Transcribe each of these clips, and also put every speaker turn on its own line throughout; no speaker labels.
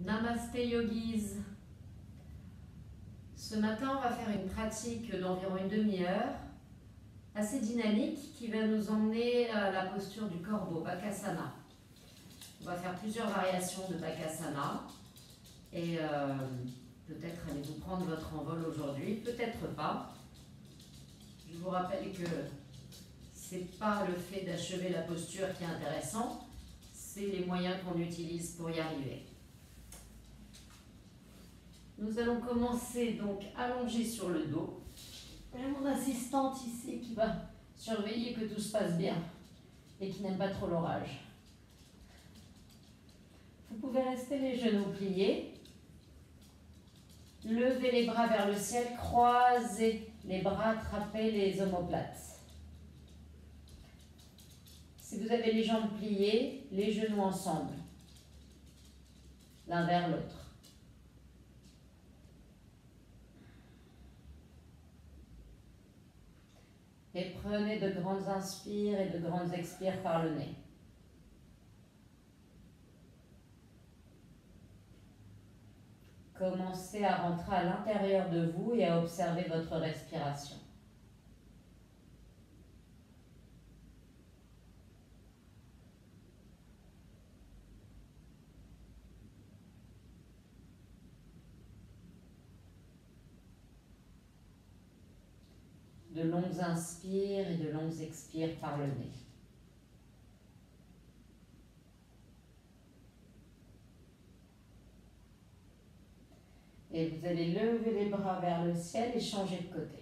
Namasté Yogis. Ce matin, on va faire une pratique d'environ une demi-heure, assez dynamique, qui va nous emmener à la posture du corbeau, Bakasana. On va faire plusieurs variations de Bakasana et peut-être allez-vous prendre votre envol aujourd'hui, peut-être pas. Je vous rappelle que c'est pas le fait d'achever la posture qui est intéressant, c'est les moyens qu'on utilise pour y arriver. Nous allons commencer donc allongé sur le dos. J'ai mon assistante ici qui va surveiller que tout se passe bien et qui n'aime pas trop l'orage. Vous pouvez rester les genoux pliés. Levez les bras vers le ciel, croisez les bras, attrapez les omoplates. Si vous avez les jambes pliées, les genoux ensemble, l'un vers l'autre. Et prenez de grandes inspires et de grandes expires par le nez. Commencez à rentrer à l'intérieur de vous et à observer votre respiration. De longues inspires et de longues expires par le nez. Et vous allez lever les bras vers le ciel et changer de côté.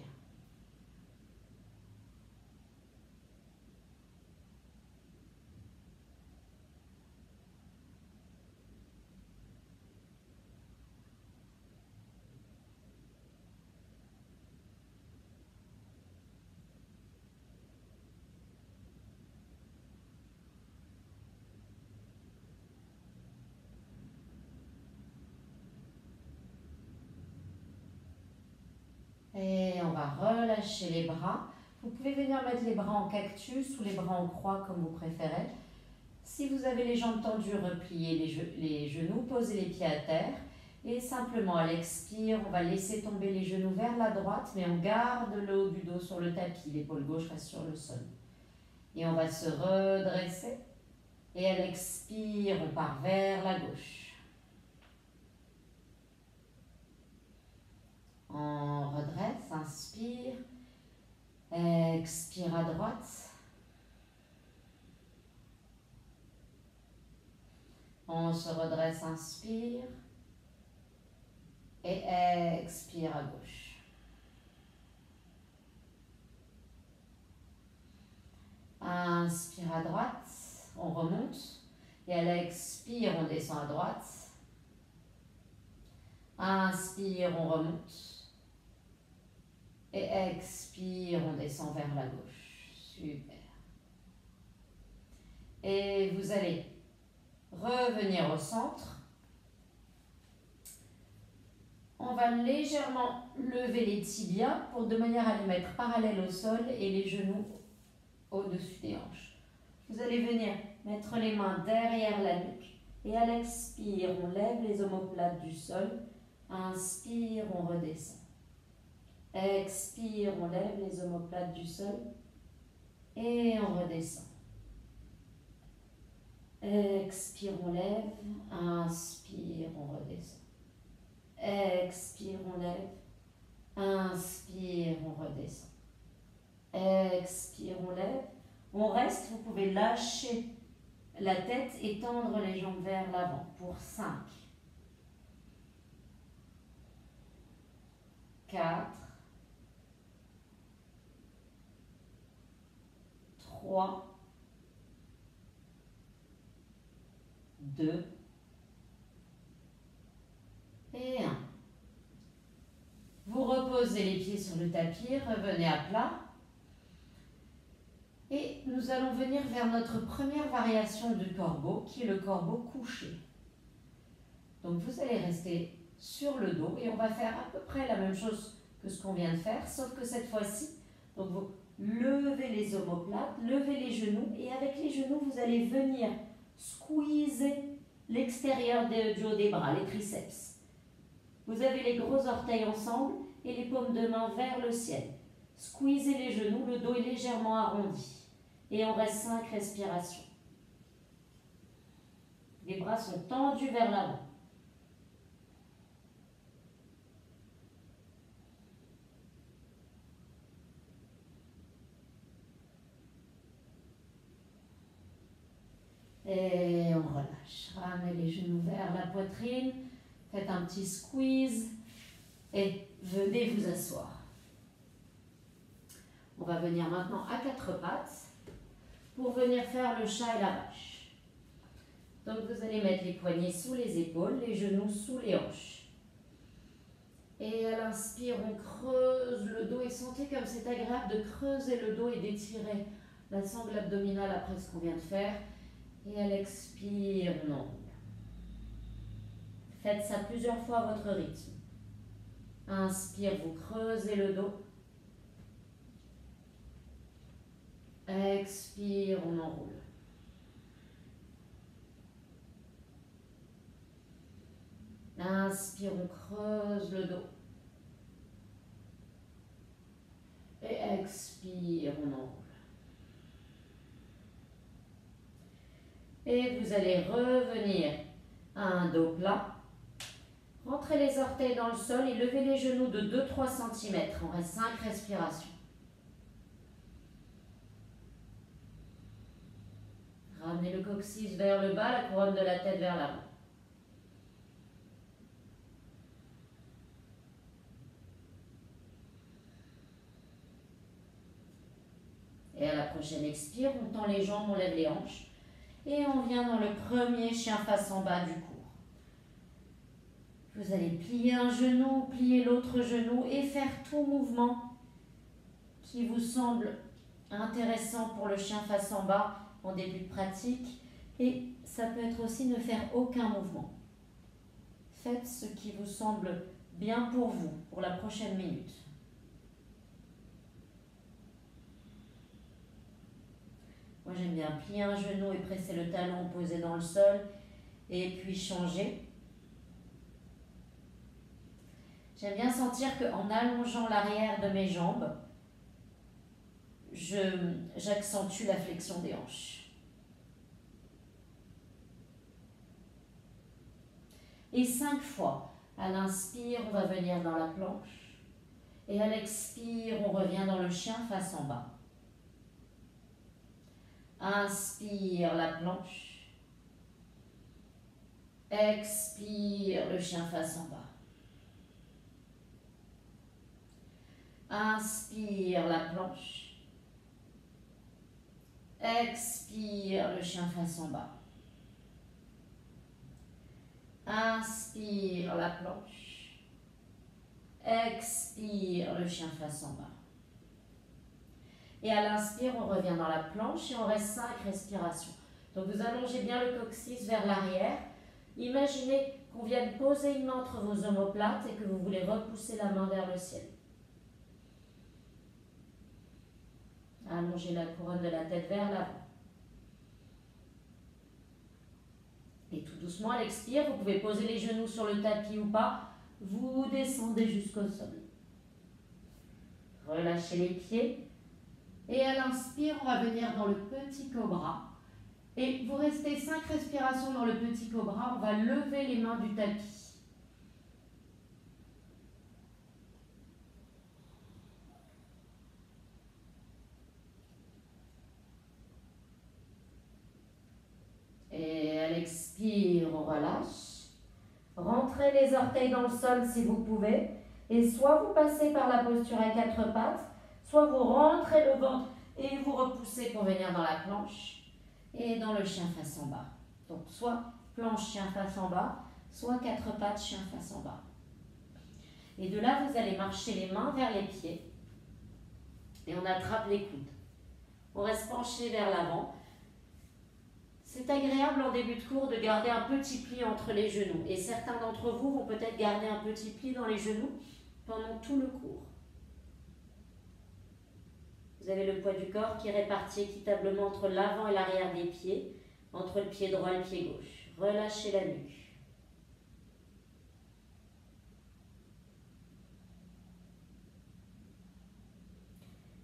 Et on va relâcher les bras. Vous pouvez venir mettre les bras en cactus ou les bras en croix comme vous préférez. Si vous avez les jambes tendues, repliez les genoux, posez les pieds à terre. Et simplement à l'expire, on va laisser tomber les genoux vers la droite, mais on garde le haut du dos sur le tapis. L'épaule gauche reste sur le sol. Et on va se redresser. Et à l'expire, on part vers la gauche. On redresse, inspire, expire à droite. On se redresse, inspire et expire à gauche. Inspire à droite, on remonte et à l'expire, on descend à droite. Inspire, on remonte. Et expire, on descend vers la gauche. Super. Et vous allez revenir au centre. On va légèrement lever les tibias de manière à les mettre parallèles au sol et les genoux au-dessus des hanches. Vous allez venir mettre les mains derrière la nuque. Et à l'expire, on lève les omoplates du sol. Inspire, on redescend. Expire, on lève les omoplates du sol et on redescend. Expire, on lève, inspire, on redescend. Expire, on lève, inspire, on redescend. Expire, on lève, on reste, vous pouvez lâcher la tête et tendre les jambes vers l'avant pour 5, 4, 3, 2 et 1. Vous reposez les pieds sur le tapis, revenez à plat. Et nous allons venir vers notre première variation du corbeau, qui est le corbeau couché. Donc vous allez rester sur le dos et on va faire à peu près la même chose que ce qu'on vient de faire, sauf que cette fois-ci, donc vous levez les omoplates, levez les genoux et avec les genoux, vous allez venir squeezer l'extérieur du haut des bras, les triceps. Vous avez les gros orteils ensemble et les paumes de main vers le ciel. Squeezez les genoux, le dos est légèrement arrondi. Et on reste 5 respirations. Les bras sont tendus vers l'avant. Et on relâche. Ramenez les genoux vers la poitrine. Faites un petit squeeze. Et venez vous asseoir. On va venir maintenant à 4 pattes pour venir faire le chat et la vache. Donc vous allez mettre les poignets sous les épaules, les genoux sous les hanches. Et à l'inspire, on creuse le dos et sentez comme c'est agréable de creuser le dos et d'étirer la sangle abdominale après ce qu'on vient de faire. Et à l'expire, on enroule. Faites ça plusieurs fois à votre rythme. Inspire, vous creusez le dos. Expire, on enroule. Inspire, on creuse le dos. Et expire, on enroule. Et vous allez revenir à un dos plat. Rentrez les orteils dans le sol et levez les genoux de 2-3 cm. On reste 5 respirations. Ramenez le coccyx vers le bas, la couronne de la tête vers l'avant. Et à la prochaine expire, on tend les jambes, on lève les hanches. Et on vient dans le premier chien face en bas du cours. Vous allez plier un genou, plier l'autre genou et faire tout mouvement qui vous semble intéressant pour le chien face en bas en début de pratique. Et ça peut être aussi ne faire aucun mouvement. Faites ce qui vous semble bien pour vous, pour la prochaine minute. Moi, j'aime bien plier un genou et presser le talon posé dans le sol et puis changer. J'aime bien sentir qu'en allongeant l'arrière de mes jambes, j'accentue la flexion des hanches. Et 5 fois. À l'inspire, on va venir dans la planche. Et à l'expire, on revient dans le chien face en bas. Inspire la planche. Expire le chien face en bas. Inspire la planche. Expire le chien face en bas. Inspire la planche. Expire le chien face en bas. Et à l'inspire, on revient dans la planche et on reste 5 respirations. Donc vous allongez bien le coccyx vers l'arrière. Imaginez qu'on vienne poser une main entre vos omoplates et que vous voulez repousser la main vers le ciel. Allongez la couronne de la tête vers l'avant. Et tout doucement, à l'expire, vous pouvez poser les genoux sur le tapis ou pas. Vous descendez jusqu'au sol. Relâchez les pieds. Et à l'inspire, on va venir dans le petit cobra. Et vous restez 5 respirations dans le petit cobra. On va lever les mains du tapis. Et à l'expire, on relâche. Rentrez les orteils dans le sol si vous pouvez. Et soit vous passez par la posture à 4 pattes, soit vous rentrez le ventre et vous repoussez pour venir dans la planche et dans le chien face en bas. Donc soit planche, chien face en bas, soit 4 pattes, chien face en bas. Et de là, vous allez marcher les mains vers les pieds et on attrape les coudes. On reste penché vers l'avant. C'est agréable en début de cours de garder un petit pli entre les genoux. Et certains d'entre vous vont peut-être garder un petit pli dans les genoux pendant tout le cours. Vous avez le poids du corps qui est réparti équitablement entre l'avant et l'arrière des pieds, entre le pied droit et le pied gauche. Relâchez la nuque.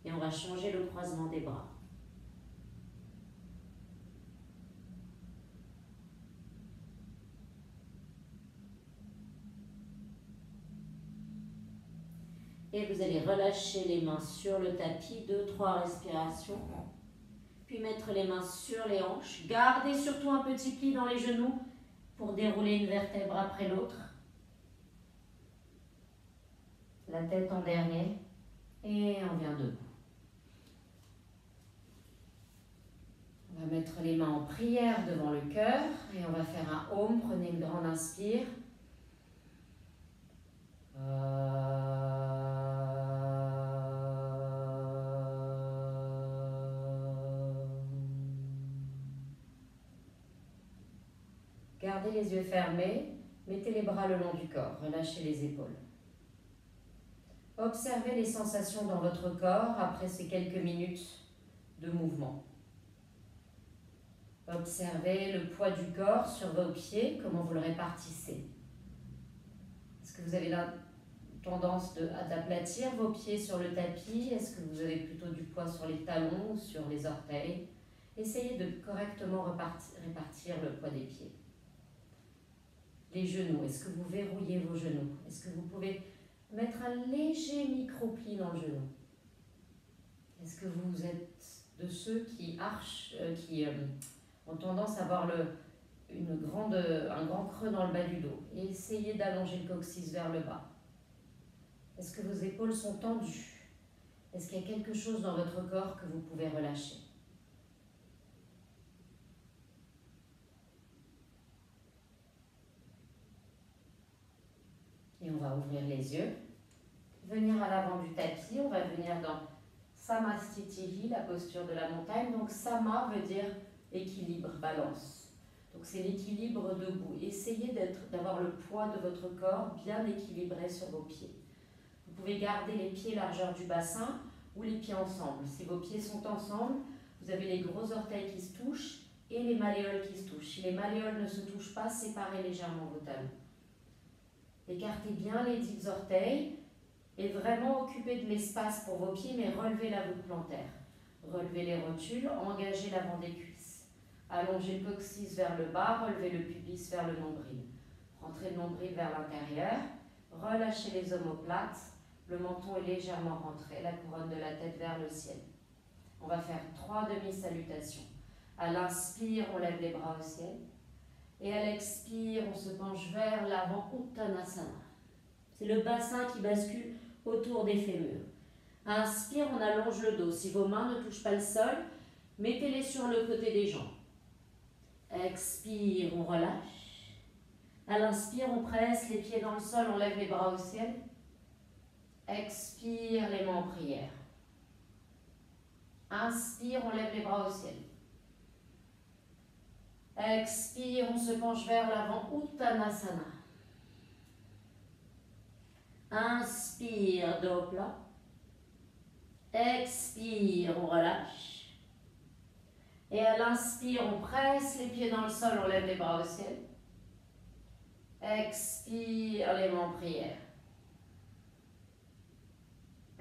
Et on va changer le croisement des bras. Et vous allez relâcher les mains sur le tapis, 2-3 respirations. Puis mettre les mains sur les hanches. Gardez surtout un petit pli dans les genoux pour dérouler une vertèbre après l'autre. La tête en dernier. Et on vient debout. On va mettre les mains en prière devant le cœur et on va faire un Om. Prenez une grande inspire. Gardez les yeux fermés, mettez les bras le long du corps, relâchez les épaules. Observez les sensations dans votre corps après ces quelques minutes de mouvement. Observez le poids du corps sur vos pieds, comment vous le répartissez. Est-ce que vous avez la tendance d'aplatir vos pieds sur le tapis? Est-ce que vous avez plutôt du poids sur les talons ou sur les orteils? Essayez de correctement répartir le poids des pieds. Les genoux, est-ce que vous verrouillez vos genoux? Est-ce que vous pouvez mettre un léger micro-pli dans le genou? Est-ce que vous êtes de ceux qui ont tendance à avoir un grand creux dans le bas du dos? Et essayez d'allonger le coccyx vers le bas. Est-ce que vos épaules sont tendues? Est-ce qu'il y a quelque chose dans votre corps que vous pouvez relâcher? Et on va ouvrir les yeux, venir à l'avant du tapis, on va venir dans Samastitihi, la posture de la montagne. Donc Sama veut dire équilibre, balance. Donc c'est l'équilibre debout. Essayez d'avoir le poids de votre corps bien équilibré sur vos pieds. Vous pouvez garder les pieds largeur du bassin ou les pieds ensemble. Si vos pieds sont ensemble, vous avez les gros orteils qui se touchent et les malléoles qui se touchent. Si les malléoles ne se touchent pas, séparez légèrement vos talons. Écartez bien les 10 orteils et vraiment occupez de l'espace pour vos pieds, mais relevez la voûte plantaire. Relevez les rotules, engagez l'avant des cuisses. Allongez le coccyx vers le bas, relevez le pubis vers le nombril. Rentrez le nombril vers l'intérieur, relâchez les omoplates, le menton est légèrement rentré, la couronne de la tête vers le ciel. On va faire 3 demi-salutations. À l'inspire, on lève les bras au ciel. Et à l'expire, on se penche vers l'avant, Uttanasana. C'est le bassin qui bascule autour des fémurs. Inspire, on allonge le dos. Si vos mains ne touchent pas le sol, mettez-les sur le côté des jambes. Expire, on relâche. À l'inspire, on presse les pieds dans le sol, on lève les bras au ciel. Expire, les mains en prière. Inspire, on lève les bras au ciel. Expire, on se penche vers l'avant, Uttanasana. Inspire, dos plat. Expire, on relâche. Et à l'inspire, on presse les pieds dans le sol, on lève les bras au ciel. Expire, les mains en prière.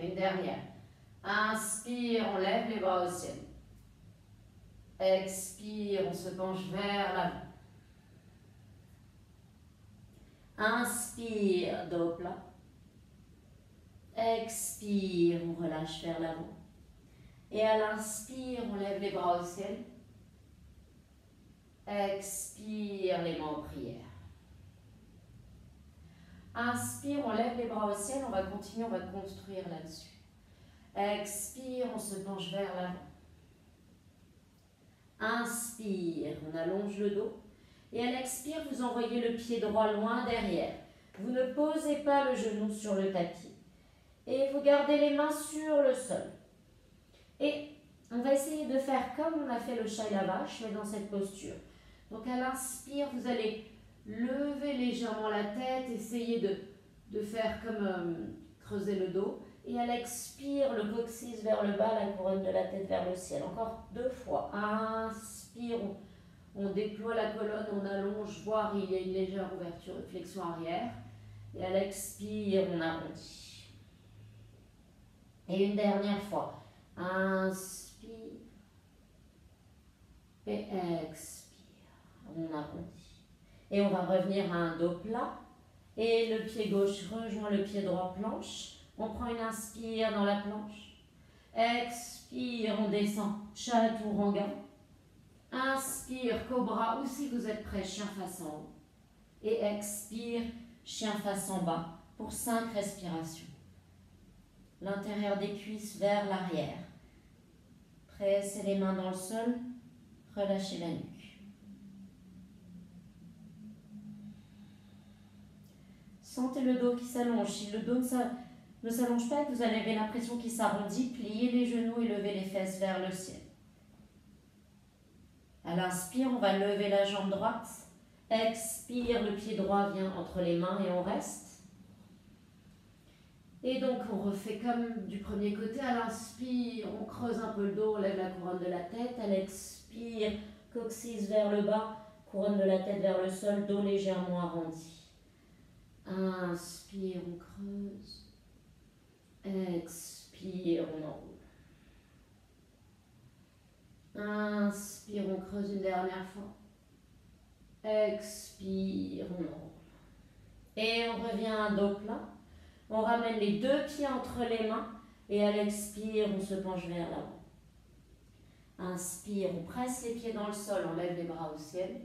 Une dernière. Inspire, on lève les bras au ciel. Expire, on se penche vers l'avant. Inspire, dos plat. Expire, on relâche vers l'avant. Et à l'inspire, on lève les bras au ciel. Expire, les mains en prière. Inspire, on lève les bras au ciel. On va continuer, on va construire là-dessus. Expire, on se penche vers l'avant. Inspire, on allonge le dos. Et à l'expire, vous envoyez le pied droit loin derrière. Vous ne posez pas le genou sur le tapis. Et vous gardez les mains sur le sol. Et on va essayer de faire comme on a fait le chat et la vache, mais dans cette posture. Donc à l'inspire, vous allez lever légèrement la tête, essayer de faire comme creuser le dos. Et à l'expire, le coccyx vers le bas, la couronne de la tête vers le ciel. Encore 2 fois. Inspire, On déploie la colonne, on allonge, voire il y a une légère ouverture, flexion arrière. Et à l'expire, on arrondit. Et une dernière fois. Inspire. Et expire. On arrondit. Et on va revenir à un dos plat. Et le pied gauche rejoint le pied droit planche. On prend une inspire dans la planche. Expire, on descend. Chaturanga. Inspire, cobra, ou si vous êtes prêt, chien face en haut. Et expire, chien face en bas, pour 5 respirations. L'intérieur des cuisses vers l'arrière. Pressez les mains dans le sol, relâchez la nuque. Sentez le dos qui s'allonge. Si le dos ne s'allonge pas et que vous avez l'impression qu'il s'arrondit, pliez les genoux et levez les fesses vers le ciel. À l'inspire, on va lever la jambe droite. Expire, le pied droit vient entre les mains et on reste. Et donc on refait comme du premier côté. À l'inspire, on creuse un peu le dos, on lève la couronne de la tête. À l'expire, coccyx vers le bas, couronne de la tête vers le sol, dos légèrement arrondi. Inspire, on creuse. Expire, on enroule. Inspire, on creuse une dernière fois. Expire, on enroule. Et on revient à un dos plat. On ramène les 2 pieds entre les mains. Et à l'expire, on se penche vers l'avant. Inspire, on presse les pieds dans le sol, on lève les bras au ciel.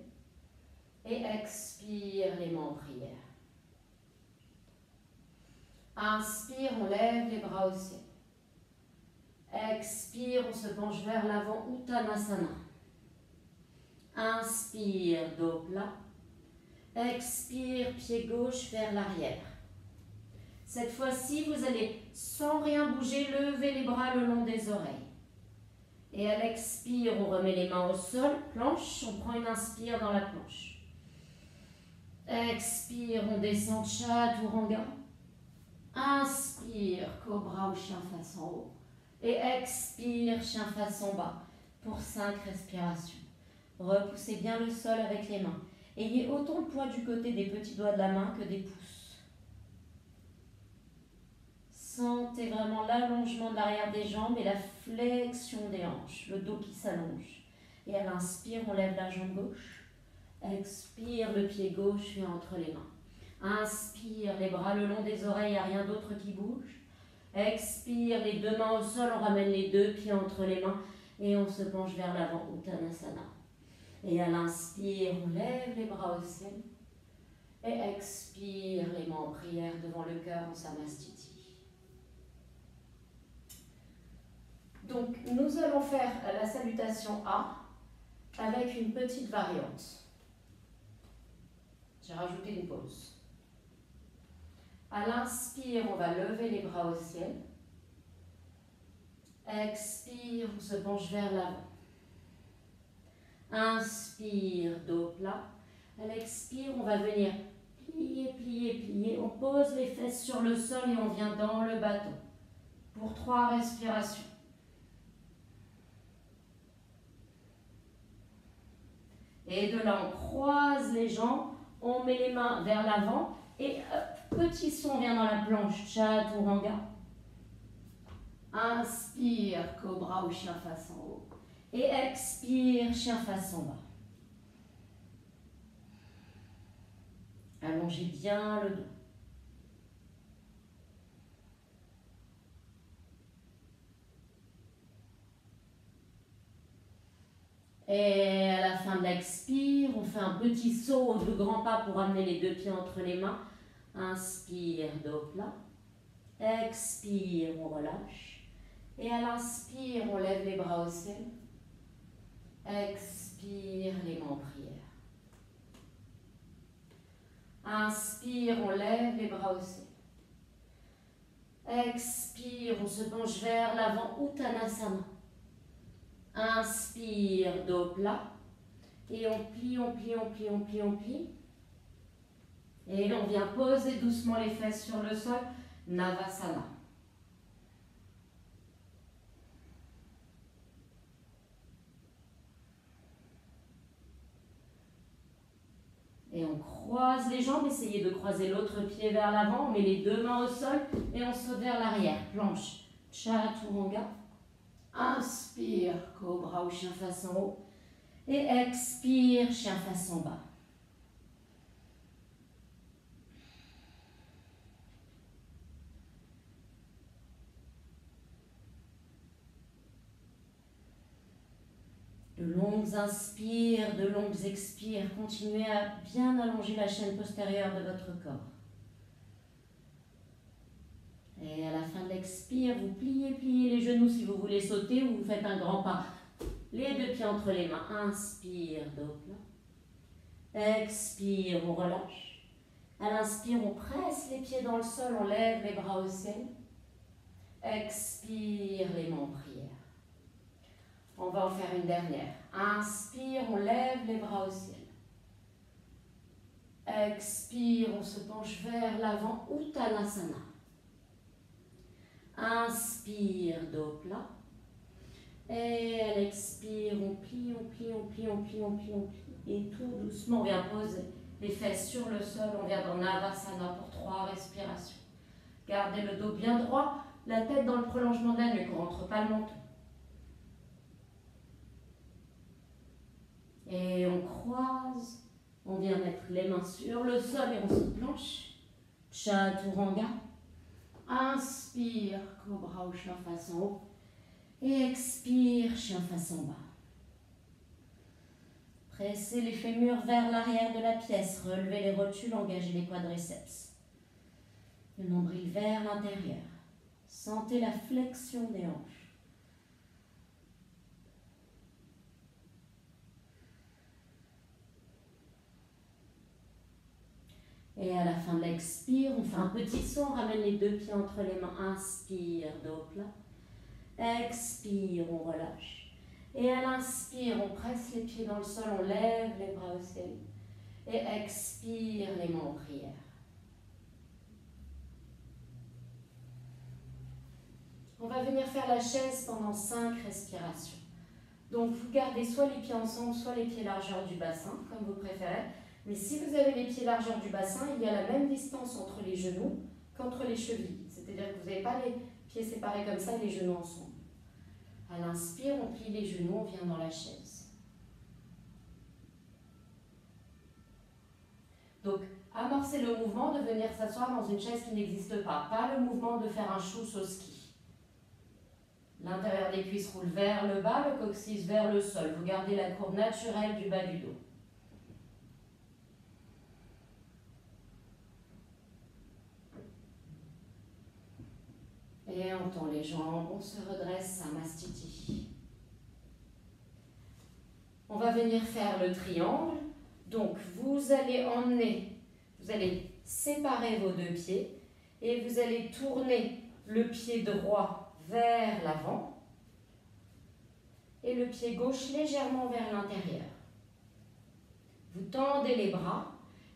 Et expire, les mains en prière. Inspire, on lève les bras au ciel. Expire, on se penche vers l'avant, Uttanasana. Inspire, dos plat. Expire, pied gauche vers l'arrière. Cette fois-ci, vous allez, sans rien bouger, lever les bras le long des oreilles. Et à l'expire, on remet les mains au sol, planche, on prend une inspire dans la planche. Expire, on descend, Chaturanga. Inspire, cobra ou chien face en haut. Et expire, chien face en bas, pour 5 respirations. Repoussez bien le sol avec les mains. Ayez autant de poids du côté des petits doigts de la main que des pouces. Sentez vraiment l'allongement de l'arrière des jambes et la flexion des hanches, le dos qui s'allonge. Et à l'inspire, on lève la jambe gauche. Expire, le pied gauche vient entre les mains. Inspire, les bras le long des oreilles, il n'y a rien d'autre qui bouge. Expire, les 2 mains au sol, on ramène les 2 pieds entre les mains et on se penche vers l'avant, Uttanasana. Et à l'inspire, on lève les bras au ciel. Et expire, les mains en prière devant le cœur en Samastiti. Donc, nous allons faire la salutation A avec une petite variante. J'ai rajouté une pause. À l'inspire, on va lever les bras au ciel. Expire, on se penche vers l'avant. Inspire, dos plat. À l'expire, on va venir plier, plier, plier. On pose les fesses sur le sol et on vient dans le bâton. Pour 3 respirations. Et de là, on croise les jambes. On met les mains vers l'avant. Et petit son vient dans la planche. Chaturanga. Inspire, cobra ou chien face en haut. Et expire, chien face en bas. Allongez bien le dos. Et à la fin de l'expire, on fait un petit saut de grands pas pour amener les 2 pieds entre les mains. Inspire, dos plat. Expire, on relâche. Et à l'inspire, on lève les bras au ciel. Expire, les mains en prière. Inspire, on lève les bras au ciel. Expire, on se penche vers l'avant, Uttanasana. Inspire, dos plat. Et on plie, on plie, on plie, on plie, on plie. Et on vient poser doucement les fesses sur le sol, Navasana. Et on croise les jambes, essayez de croiser l'autre pied vers l'avant, on met les deux mains au sol et on saute vers l'arrière. Planche, chaturanga. Inspire, cobra ou chien face en haut. Et expire, chien face en bas. De longues inspires, de longues expires. Continuez à bien allonger la chaîne postérieure de votre corps. Et à la fin de l'expire, vous pliez les genoux si vous voulez sauter ou vous faites un grand pas. Les deux pieds entre les mains. Inspire, dos plat. Expire, on relâche. À l'inspire, on presse les pieds dans le sol, on lève les bras au ciel. Expire, les mains en prière. On va en faire une dernière. Inspire, on lève les bras au ciel. Expire, on se penche vers l'avant, Uttanasana. Inspire, dos plat. Et à l'expire, on plie, on plie, on plie, on plie, on plie, on plie. Et tout doucement, on vient poser les fesses sur le sol. On vient dans Navasana pour 3 respirations. Gardez le dos bien droit, la tête dans le prolongement de la nuque. On ne rentre pas le menton. Et on croise. On vient mettre les mains sur le sol et on se planche. Chaturanga. Inspire, cobra ou chien face en haut. Et expire, chien face en bas. Pressez les fémurs vers l'arrière de la pièce. Relevez les rotules, engagez les quadriceps. Le nombril vers l'intérieur. Sentez la flexion des hanches. Et à la fin de l'expire, on fait un petit saut, on ramène les deux pieds entre les mains. Inspire, dos plat. Expire, on relâche. Et à l'inspire, on presse les pieds dans le sol, on lève les bras au ciel. Et expire, les mains en prière. On va venir faire la chaise pendant 5 respirations. Donc vous gardez soit les pieds ensemble, soit les pieds largeur du bassin, comme vous préférez. Mais si vous avez les pieds largeur du bassin, il y a la même distance entre les genoux qu'entre les chevilles. C'est-à-dire que vous n'avez pas les pieds séparés comme ça et les genoux ensemble. À l'inspire, on plie les genoux, on vient dans la chaise. Donc, amorcez le mouvement de venir s'asseoir dans une chaise qui n'existe pas. Pas le mouvement de faire un chousse au ski. L'intérieur des cuisses roule vers le bas, le coccyx vers le sol. Vous gardez la courbe naturelle du bas du dos. Et on tend les jambes, on se redresse, Samastiti. On va venir faire le triangle. Donc, vous allez emmener, vous allez séparer vos deux pieds et vous allez tourner le pied droit vers l'avant et le pied gauche légèrement vers l'intérieur. Vous tendez les bras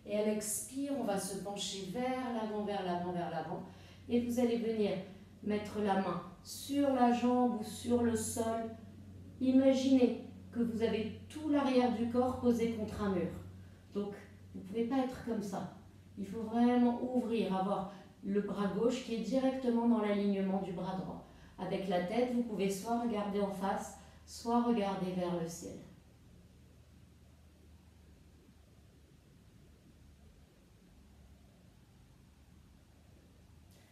et à l'expire, on va se pencher vers l'avant, vers l'avant, vers l'avant et vous allez venir mettre la main sur la jambe ou sur le sol. Imaginez que vous avez tout l'arrière du corps posé contre un mur. Donc, vous ne pouvez pas être comme ça. Il faut vraiment ouvrir, avoir le bras gauche qui est directement dans l'alignement du bras droit. Avec la tête, vous pouvez soit regarder en face, soit regarder vers le ciel.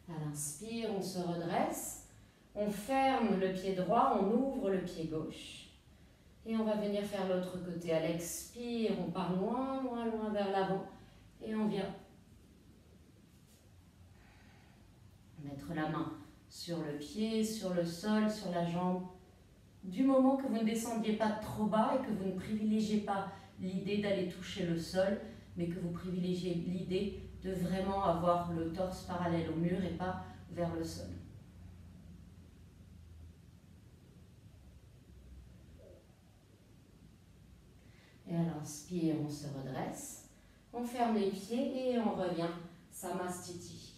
À l'inspire, on se redresse, on ferme le pied droit, on ouvre le pied gauche. Et on va venir faire l'autre côté. À l'expire, on part loin, loin, loin vers l'avant. Et on vient mettre la main sur le pied, sur le sol, sur la jambe. Du moment que vous ne descendiez pas trop bas et que vous ne privilégiez pas l'idée d'aller toucher le sol, mais que vous privilégiez l'idée de vraiment avoir le torse parallèle au mur et pas vers le sol. Et à l'inspire, on se redresse, on ferme les pieds et on revient Samastiti.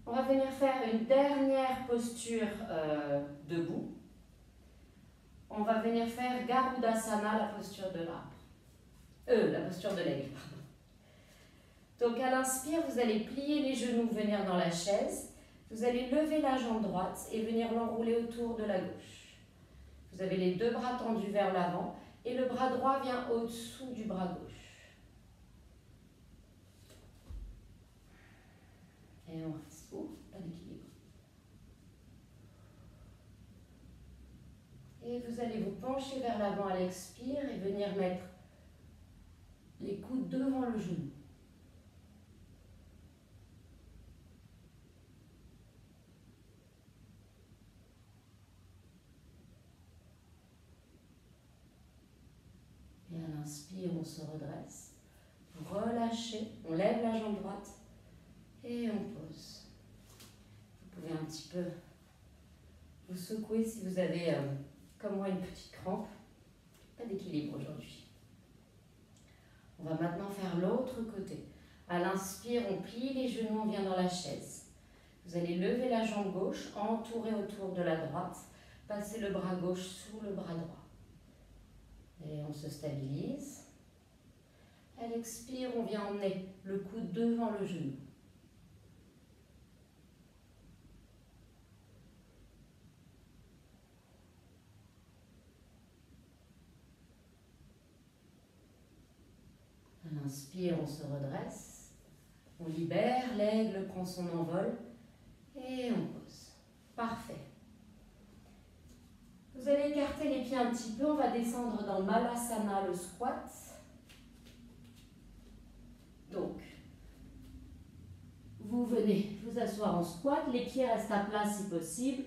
On va venir faire une dernière posture debout. On va venir faire Garudasana, la posture de l'arbre. La posture de l'aigle, pardon. Donc à l'inspire, vous allez plier les genoux, venir dans la chaise. Vous allez lever la jambe droite et venir l'enrouler autour de la gauche. Vous avez les deux bras tendus vers l'avant et le bras droit vient au-dessous du bras gauche. Et on reste. Oh, pas d'équilibre. Et vous allez vous pencher vers l'avant à l'expire et venir mettre les coudes devant le genou. Et à l'inspire, on se redresse. Vous relâchez, on lève la jambe droite et on pose. Vous pouvez un petit peu vous secouer si vous avez, comme moi, une petite crampe. Pas d'équilibre aujourd'hui. On va maintenant faire l'autre côté. À l'inspire, on plie les genoux, on vient dans la chaise. Vous allez lever la jambe gauche, entourer autour de la droite, passer le bras gauche sous le bras droit. Et on se stabilise. À l'expire, on vient emmener le coude devant le genou. À l'inspire, on se redresse. On libère, l'aigle prend son envol et on pose. Parfait. Vous allez écarter les pieds un petit peu, on va descendre dans Malasana, le squat. Donc, vous venez vous asseoir en squat, les pieds restent à plat si possible,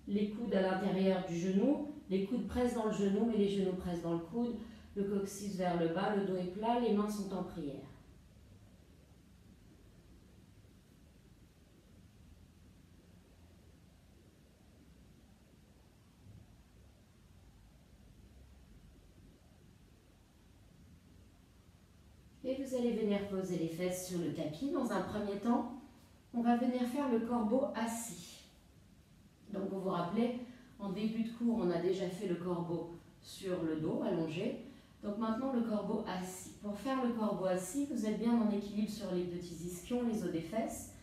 les coudes à l'intérieur du genou, les coudes pressent dans le genou, mais les genoux pressent dans le coude, le coccyx vers le bas, le dos est plat, les mains sont en prière. Et vous allez venir poser les fesses sur le tapis. Dans un premier temps, on va venir faire le corbeau assis. Donc vous vous rappelez, en début de cours, on a déjà fait le corbeau sur le dos, allongé. Donc maintenant, le corbeau assis. Pour faire le corbeau assis, vous êtes bien en équilibre sur les petits ischions, les os des fesses.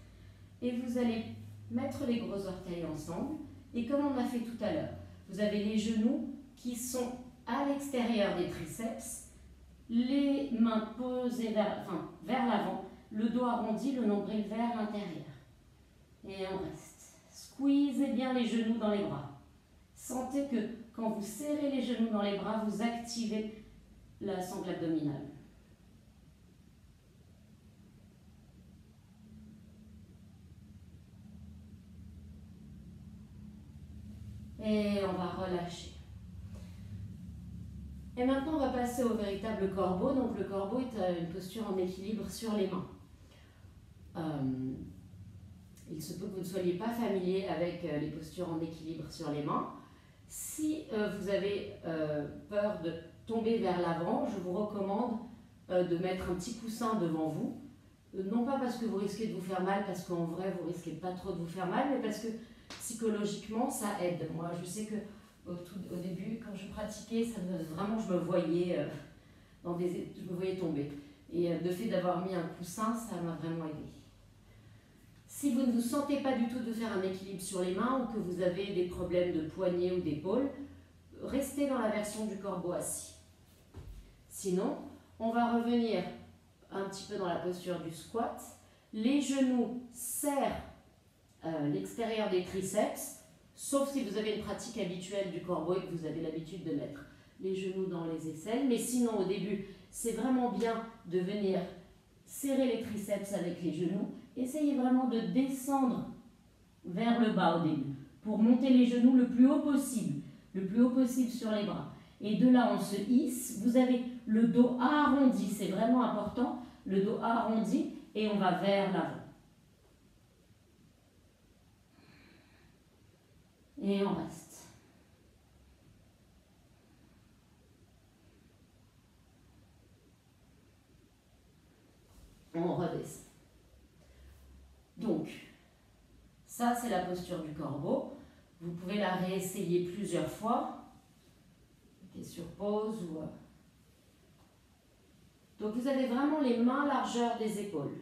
Et vous allez mettre les gros orteils ensemble. Et comme on a fait tout à l'heure, vous avez les genoux qui sont à l'extérieur des triceps, les mains posées vers l'avant, le dos arrondi, le nombril vers l'intérieur. Et on reste. Squeezez bien les genoux dans les bras. Sentez que quand vous serrez les genoux dans les bras, vous activez la sangle abdominale. Et on va relâcher. Et maintenant, on va passer au véritable corbeau. Donc, le corbeau est une posture en équilibre sur les mains. Il se peut que vous ne soyez pas familier avec les postures en équilibre sur les mains. Si vous avez peur de tomber vers l'avant, je vous recommande de mettre un petit coussin devant vous. Non pas parce que vous risquez de vous faire mal, parce qu'en vrai, vous risquez pas trop de vous faire mal, mais parce que psychologiquement, ça aide. Moi, je sais que au début, quand je pratiquais, vraiment, je me voyais tomber. Et le fait d'avoir mis un coussin, ça m'a vraiment aidé. Si vous ne vous sentez pas du tout de faire un équilibre sur les mains ou que vous avez des problèmes de poignet ou d'épaule, restez dans la version du corbeau assis. Sinon, on va revenir un petit peu dans la posture du squat. Les genoux serrent l'extérieur des triceps, sauf si vous avez une pratique habituelle du corbeau et que vous avez l'habitude de mettre les genoux dans les aisselles. Mais sinon, au début, c'est vraiment bien de venir serrer les triceps avec les genoux. Essayez vraiment de descendre vers le bas au début pour monter les genoux le plus haut possible sur les bras. Et de là, on se hisse. Vous avez le dos arrondi, c'est vraiment important, le dos arrondi et on va vers l'avant. Et on reste. On redescend. Donc, ça c'est la posture du corbeau. Vous pouvez la réessayer plusieurs fois. Mettez sur pause ou... Donc vous avez vraiment les mains largeur des épaules.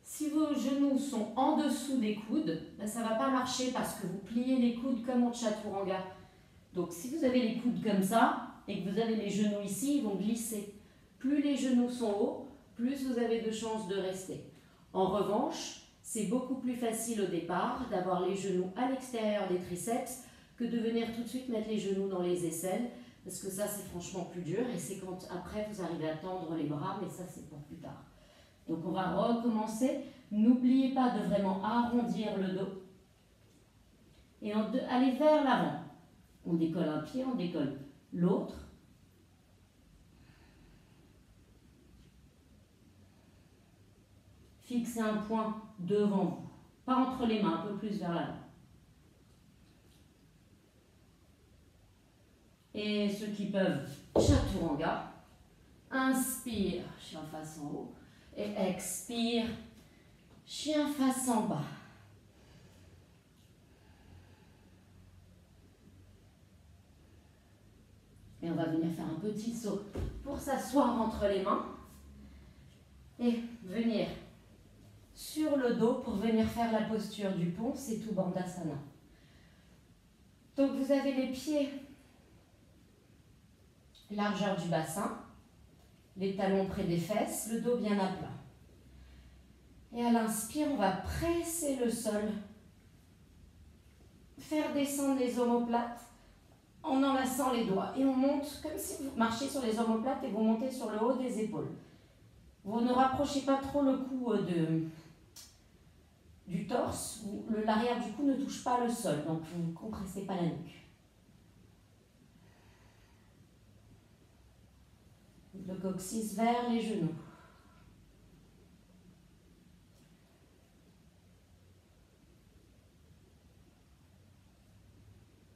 Si vos genoux sont en dessous des coudes, ben ça ne va pas marcher parce que vous pliez les coudes comme en chaturanga. Donc si vous avez les coudes comme ça et que vous avez les genoux ici, ils vont glisser. Plus les genoux sont hauts, plus vous avez de chances de rester. En revanche, c'est beaucoup plus facile au départ d'avoir les genoux à l'extérieur des triceps que de venir tout de suite mettre les genoux dans les aisselles, parce que ça c'est franchement plus dur et c'est quand après vous arrivez à tendre les bras, mais ça c'est pour plus tard. Donc on va recommencer. N'oubliez pas de vraiment arrondir le dos et aller vers l'avant. On décolle un pied, on décolle l'autre. Fixez un point devant vous, pas entre les mains, un peu plus vers l'avant. Et ceux qui peuvent, chaturanga. Inspire, chien face en haut. Et expire, chien face en bas. Et on va venir faire un petit saut pour s'asseoir entre les mains. Et venir sur le dos pour venir faire la posture du pont, c'est tout Bandhasana. Donc vous avez les pieds largeur du bassin, les talons près des fesses, le dos bien à plat. Et à l'inspire, on va presser le sol, faire descendre les omoplates en enlaçant les doigts. Et on monte comme si vous marchiez sur les omoplates et vous montez sur le haut des épaules. Vous ne rapprochez pas trop le cou du torse, l'arrière du cou ne touche pas le sol, donc vous ne compressez pas la nuque. Le coccyx vers les genoux.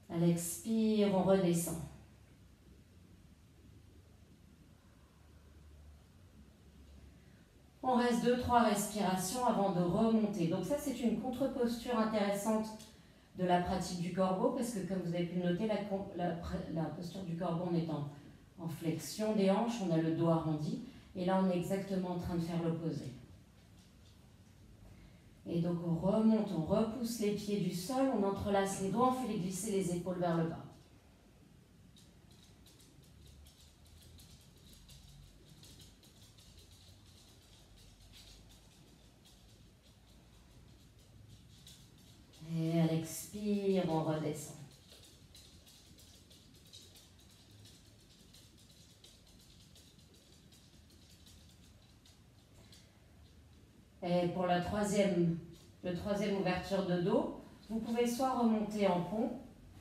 À l'expire, on redescend. On reste 2-3 respirations avant de remonter. Donc ça, c'est une contre-posture intéressante de la pratique du corbeau, parce que comme vous avez pu le noter, la posture du corbeau, on est en flexion des hanches, on a le dos arrondi, et là, on est exactement en train de faire l'opposé. Et donc, on remonte, on repousse les pieds du sol, on entrelace les doigts, on fait glisser les épaules vers le bas. Et à l'expire, on redescend. Et pour le troisième ouverture de dos, vous pouvez soit remonter en pont,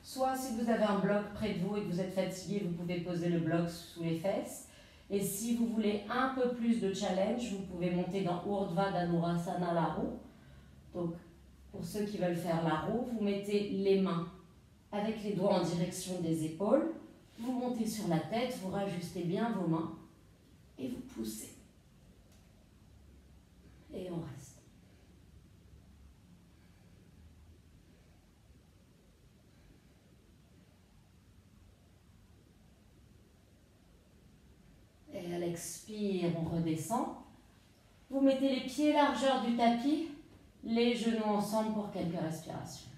soit si vous avez un bloc près de vous et que vous êtes fatigué, vous pouvez poser le bloc sous les fesses. Et si vous voulez un peu plus de challenge, vous pouvez monter dans Urdhva Dhanurasana, la roue. Donc, pour ceux qui veulent faire la roue, vous mettez les mains avec les doigts en direction des épaules, vous montez sur la tête, vous rajustez bien vos mains et vous poussez. Et on reste. Et à l'expire, on redescend. Vous mettez les pieds largeur du tapis, les genoux ensemble pour quelques respirations.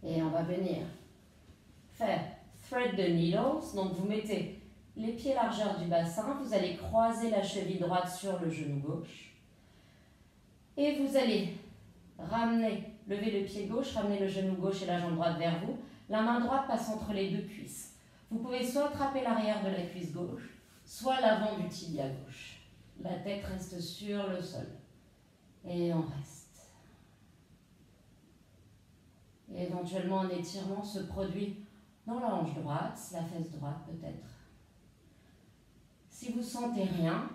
Et on va venir faire thread the needles. Donc vous mettez les pieds largeur du bassin, vous allez croiser la cheville droite sur le genou gauche. Et vous allez lever le pied gauche, ramener le genou gauche et la jambe droite vers vous. La main droite passe entre les deux cuisses. Vous pouvez soit attraper l'arrière de la cuisse gauche, soit l'avant du tibia gauche. La tête reste sur le sol. Et on reste. Et éventuellement, un étirement se produit dans la hanche droite, la fesse droite peut-être. Si vous ne sentez rien,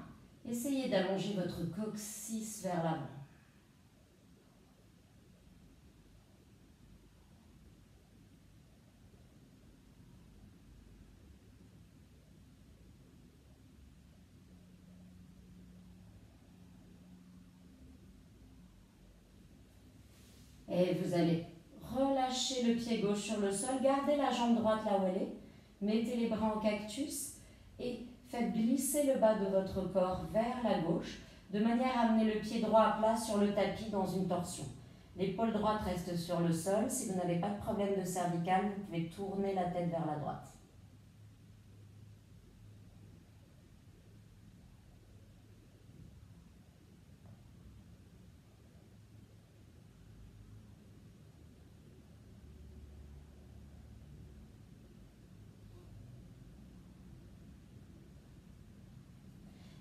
essayez d'allonger votre coccyx vers l'avant. Et vous allez relâcher le pied gauche sur le sol, gardez la jambe droite là où elle est, mettez les bras en cactus et faites glisser le bas de votre corps vers la gauche, de manière à amener le pied droit à plat sur le tapis dans une torsion. L'épaule droite reste sur le sol. Si vous n'avez pas de problème de cervicale, vous pouvez tourner la tête vers la droite.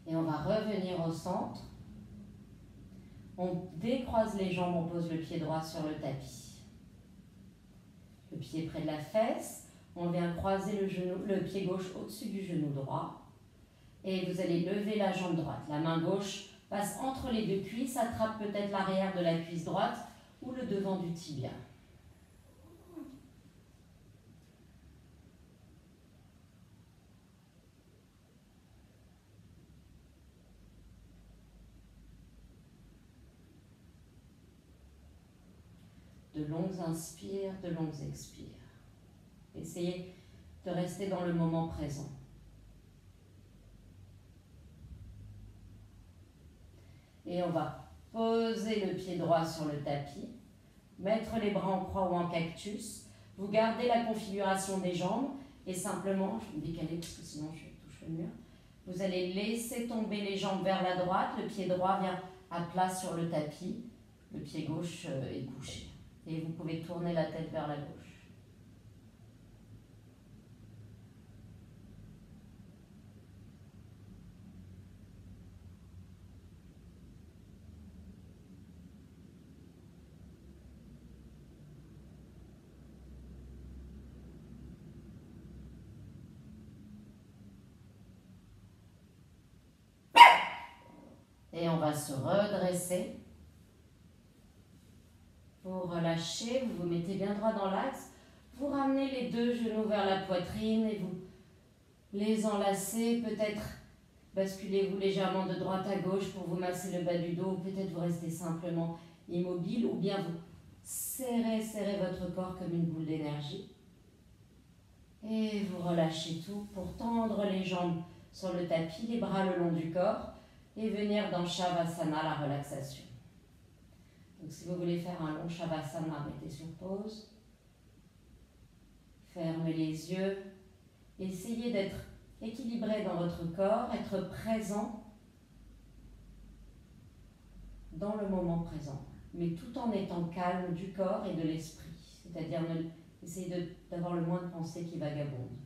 Et on va revenir au centre. On décroise les jambes, on pose le pied droit sur le tapis. Le pied près de la fesse. On vient croiser le pied gauche au-dessus du genou droit. Et vous allez lever la jambe droite. La main gauche passe entre les deux cuisses, attrape peut-être l'arrière de la cuisse droite ou le devant du tibia. De longues inspires, de longues expires. Essayez de rester dans le moment présent. Et on va poser le pied droit sur le tapis, mettre les bras en croix ou en cactus. Vous gardez la configuration des jambes et simplement, je vais me décaler parce que sinon je touche le mur. Vous allez laisser tomber les jambes vers la droite, le pied droit vient à plat sur le tapis, le pied gauche est couché. Et vous pouvez tourner la tête vers la gauche. Et on va se redresser. Vous relâchez, vous vous mettez bien droit dans l'axe. Vous ramenez les deux genoux vers la poitrine et vous les enlacez. Peut-être basculez-vous légèrement de droite à gauche pour vous masser le bas du dos. Peut-être vous restez simplement immobile ou bien vous serrez votre corps comme une boule d'énergie. Et vous relâchez tout pour tendre les jambes sur le tapis, les bras le long du corps et venir dans Shavasana, la relaxation. Donc si vous voulez faire un long Shavasana, mettez sur pause. Fermez les yeux. Essayez d'être équilibré dans votre corps, être présent dans le moment présent, mais tout en étant calme du corps et de l'esprit. C'est-à-dire essayez d'avoir le moins de pensées qui vagabondent.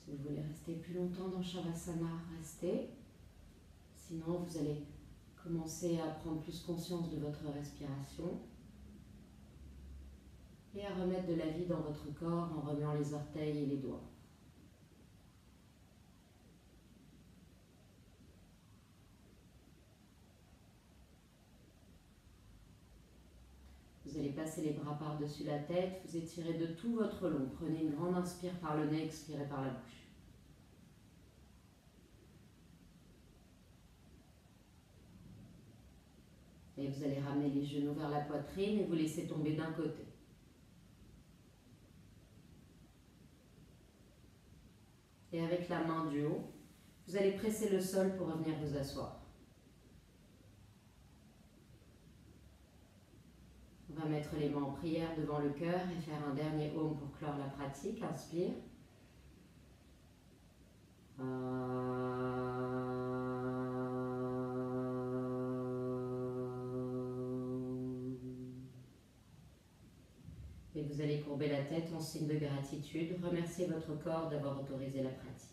Si vous voulez rester plus longtemps dans Shavasana, restez. Sinon, vous allez Commencez à prendre plus conscience de votre respiration et à remettre de la vie dans votre corps en remuant les orteils et les doigts. Vous allez passer les bras par-dessus la tête, vous étirez de tout votre long. Prenez une grande inspire par le nez, expirez par la bouche. Et vous allez ramener les genoux vers la poitrine et vous laisser tomber d'un côté. Et avec la main du haut, vous allez presser le sol pour revenir vous asseoir. On va mettre les mains en prière devant le cœur et faire un dernier Om pour clore la pratique. Inspire. Et vous allez courber la tête en signe de gratitude. Remerciez votre corps d'avoir autorisé la pratique.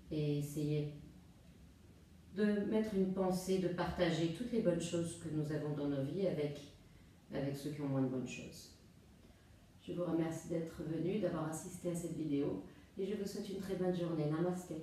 Et essayez de mettre une pensée, de partager toutes les bonnes choses que nous avons dans nos vies avec ceux qui ont moins de bonnes choses. Je vous remercie d'être venu, d'avoir assisté à cette vidéo et je vous souhaite une très bonne journée. Namasté.